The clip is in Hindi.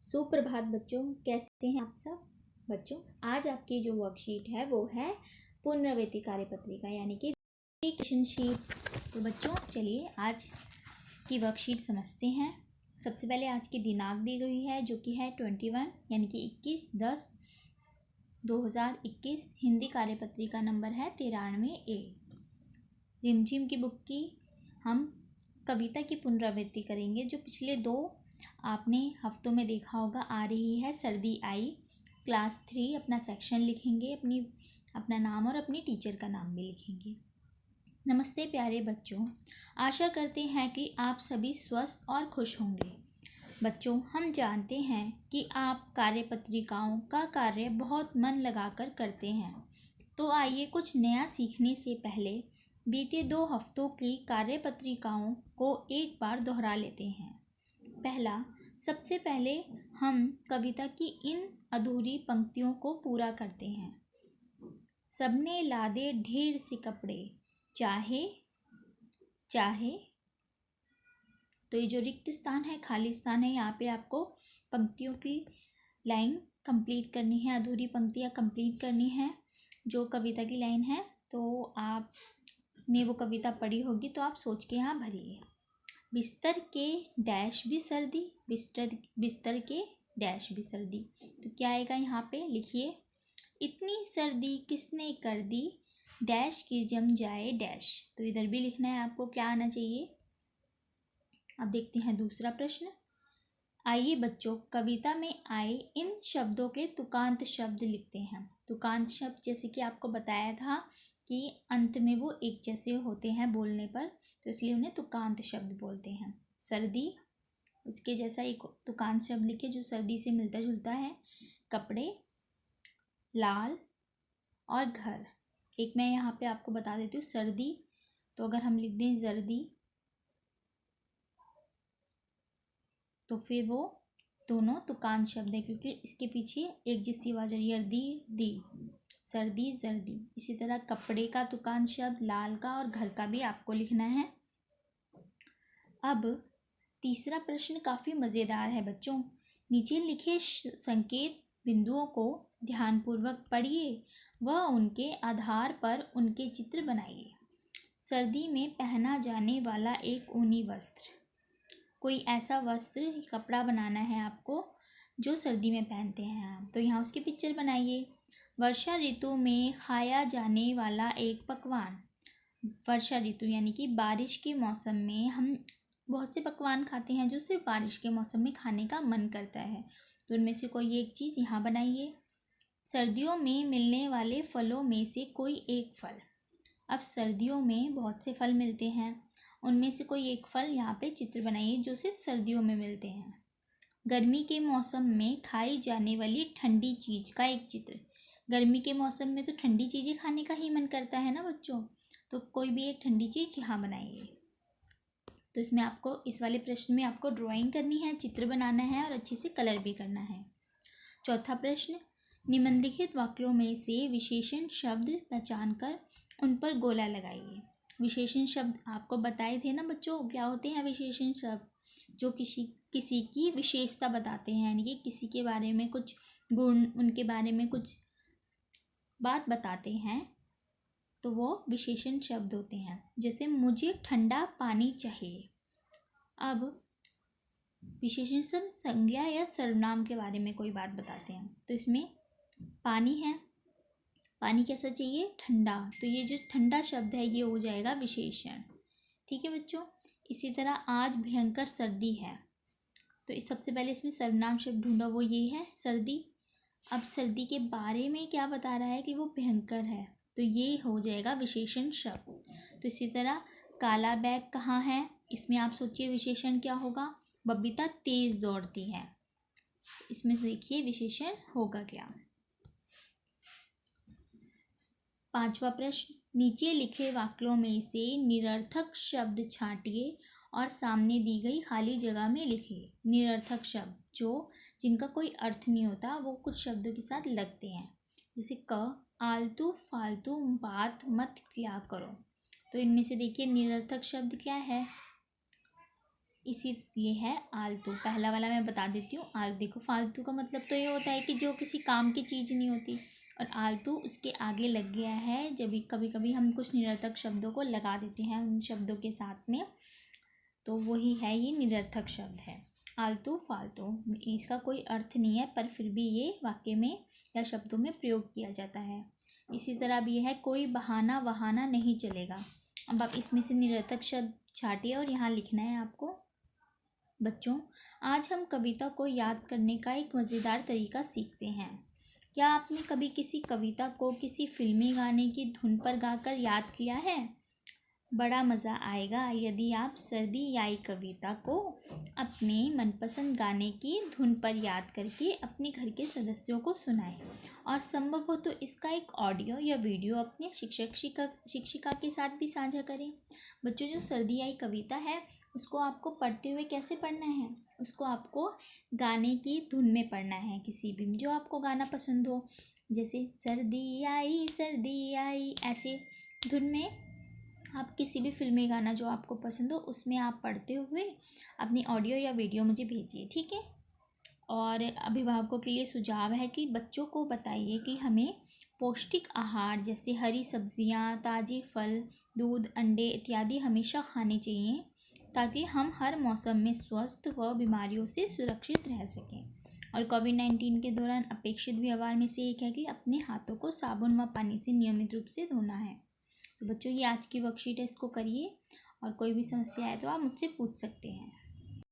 सुप्रभात बच्चों, कैसे हैं आप सब बच्चों। आज आपकी जो वर्कशीट है वो है पुनरावृत्ति कार्यपत्रिका यानी कि रिविजन शीट। तो बच्चों चलिए आज की वर्कशीट समझते हैं। सबसे पहले आज की दिनांक दी गई है जो कि है 21 यानी कि 21/10/2021। हिंदी कार्यपत्रिका नंबर है 93A। रिमझिम की बुक की हम कविता की पुनरावृत्ति करेंगे जो पिछले 2 आपने हफ्तों में देखा होगा आ रही है। सर्दी आई क्लास 3 अपना सेक्शन लिखेंगे, अपना नाम और अपनी टीचर का नाम भी लिखेंगे। नमस्ते प्यारे बच्चों, आशा करते हैं कि आप सभी स्वस्थ और खुश होंगे। बच्चों, हम जानते हैं कि आप कार्यपत्रिकाओं का कार्य बहुत मन लगाकर करते हैं, तो आइए कुछ नया सीखने से पहले बीते 2 हफ्तों की कार्यपत्रिकाओं को एक बार दोहरा लेते हैं। पहला, सबसे पहले हम कविता की इन अधूरी पंक्तियों को पूरा करते हैं। सबने लादे ढेर से कपड़े, चाहे चाहे। तो ये जो रिक्त स्थान है, खाली स्थान है, यहाँ पे आपको पंक्तियों की लाइन कंप्लीट करनी है, अधूरी पंक्तियाँ कंप्लीट करनी है जो कविता की लाइन है। तो आपने वो कविता पढ़ी होगी तो आप सोच के यहाँ भरिए। बिस्तर के डैश भी सर्दी, बिस्तर के डैश भी सर्दी। तो क्या आएगा यहाँ पे, लिखिए। इतनी सर्दी किसने कर दी, डैश की जम जाए डैश। तो इधर भी लिखना है आपको, क्या आना चाहिए। अब देखते हैं दूसरा प्रश्न। आइए बच्चों, कविता में आए इन शब्दों के तुकांत शब्द लिखते हैं। तुकांत शब्द जैसे कि आपको बताया था कि अंत में वो एक जैसे होते हैं बोलने पर, तो इसलिए उन्हें तुकांत शब्द बोलते हैं। सर्दी, उसके जैसा एक तुकांत शब्द लिखे जो सर्दी से मिलता जुलता है। कपड़े, लाल और घर। एक मैं यहाँ पे आपको बता देती हूँ, सर्दी तो अगर हम लिख दें जर्दी तो फिर वो दोनों तुकांत शब्द है क्योंकि इसके पीछे एक जैसी आवाज आ रही है, दी, सर्दी जर्दी। इसी तरह कपड़े का तुकांत शब्द लाल का और घर का भी आपको लिखना है। अब तीसरा प्रश्न काफ़ी मज़ेदार है बच्चों। नीचे लिखे संकेत बिंदुओं को ध्यानपूर्वक पढ़िए व उनके आधार पर उनके चित्र बनाइए। सर्दी में पहना जाने वाला एक ऊनी वस्त्र, कोई ऐसा वस्त्र कपड़ा बनाना है आपको जो सर्दी में पहनते हैं आप, तो यहाँ उसकी पिक्चर बनाइए। वर्षा ऋतु में खाया जाने वाला एक पकवान। वर्षा ऋतु यानी कि बारिश के मौसम में हम बहुत से पकवान खाते हैं जो सिर्फ बारिश के मौसम में खाने का मन करता है, तो उनमें से कोई एक चीज़ यहाँ बनाइए। सर्दियों में मिलने वाले फलों में से कोई एक फल। अब सर्दियों में बहुत से फल मिलते हैं, उनमें से कोई एक फल यहाँ पे चित्र बनाइए जो सिर्फ सर्दियों में मिलते हैं। गर्मी के मौसम में खाई जाने वाली ठंडी चीज़ का एक चित्र। गर्मी के मौसम में तो ठंडी चीज़ें खाने का ही मन करता है ना बच्चों, तो कोई भी एक ठंडी चीज़ यहाँ बनाइए। तो इसमें आपको, इस वाले प्रश्न में आपको ड्राइंग करनी है, चित्र बनाना है और अच्छे से कलर भी करना है। चौथा प्रश्न, निम्नलिखित वाक्यों में से विशेषण शब्द पहचान कर उन पर गोला लगाइए। विशेषण शब्द आपको बताए थे ना बच्चों, क्या होते हैं विशेषण शब्द, जो किसी की विशेषता बताते हैं, यानी कि किसी के बारे में कुछ गुण, उनके बारे में कुछ बात बताते हैं, तो वो विशेषण शब्द होते हैं। जैसे मुझे ठंडा पानी चाहिए। अब विशेषण शब्द संज्ञा या सर्वनाम के बारे में कोई बात बताते हैं, तो इसमें पानी है, पानी कैसा चाहिए, ठंडा, तो ये जो ठंडा शब्द है ये हो जाएगा विशेषण। ठीक है बच्चों। इसी तरह आज भयंकर सर्दी है, तो सबसे पहले इसमें सर्वनाम शब्द ढूंढा, वो ये है सर्दी। अब सर्दी के बारे में क्या बता रहा है कि वो भयंकर है, तो ये हो जाएगा विशेषण शब्द। तो इसी तरह काला बैग कहाँ है, इसमें आप सोचिए विशेषण क्या होगा, बबीता तेज दौड़ती है, इसमें से देखिए विशेषण होगा क्या। पांचवा प्रश्न, नीचे लिखे वाक्यों में से निरर्थक शब्द छांटिए और सामने दी गई खाली जगह में लिखिए। निरर्थक शब्द जो जिनका कोई अर्थ नहीं होता, वो कुछ शब्दों के साथ लगते हैं, जैसे क, आलतू फालतू बात मत किया करो। तो इनमें से देखिए निरर्थक शब्द क्या है, इसीलिए है आलतू। पहला वाला मैं बता देती हूँ। देखो, फालतू का मतलब तो ये होता है कि जो किसी काम की चीज़ नहीं होती, और आलतू उसके आगे लग गया है जब कभी कभी हम कुछ निरर्थक शब्दों को लगा देते हैं उन शब्दों के साथ में, तो वही है, ये निरर्थक शब्द है। आलतू फालतू, इसका कोई अर्थ नहीं है, पर फिर भी ये वाक्य में या शब्दों में प्रयोग किया जाता है। इसी तरह अब ये है, कोई बहाना वहाना नहीं चलेगा। अब आप इसमें से निरर्थक शब्द छाटिए और यहाँ लिखना है आपको। बच्चों, आज हम कविता को याद करने का एक मज़ेदार तरीका सीखते हैं। क्या आपने कभी किसी कविता को किसी फिल्मी गाने की धुन पर गाकर याद किया है? बड़ा मज़ा आएगा यदि आप सर्दी आई कविता को अपने मनपसंद गाने की धुन पर याद करके अपने घर के सदस्यों को सुनाएं, और संभव हो तो इसका एक ऑडियो या वीडियो अपने शिक्षिका के साथ भी साझा करें। बच्चों, जो सर्दी आई कविता है उसको आपको पढ़ते हुए कैसे पढ़ना है? उसको आपको गाने की धुन में पढ़ना है, किसी भी जो आपको गाना पसंद हो, जैसे सर्दी आई ऐसे धुन में आप किसी भी फिल्मी गाना जो आपको पसंद हो उसमें आप पढ़ते हुए अपनी ऑडियो या वीडियो मुझे भेजिए, ठीक है। और अभिभावकों के लिए सुझाव है कि बच्चों को बताइए कि हमें पौष्टिक आहार जैसे हरी सब्जियां, ताज़े फल, दूध, अंडे इत्यादि हमेशा खाने चाहिए, ताकि हम हर मौसम में स्वस्थ व बीमारियों से सुरक्षित रह सकें। और कोविड-19 के दौरान अपेक्षित व्यवहार में से एक है कि अपने हाथों को साबुन व पानी से नियमित रूप से धोना है। तो बच्चों, ये आज की वर्कशीट है, इसको करिए, और कोई भी समस्या है तो आप मुझसे पूछ सकते हैं।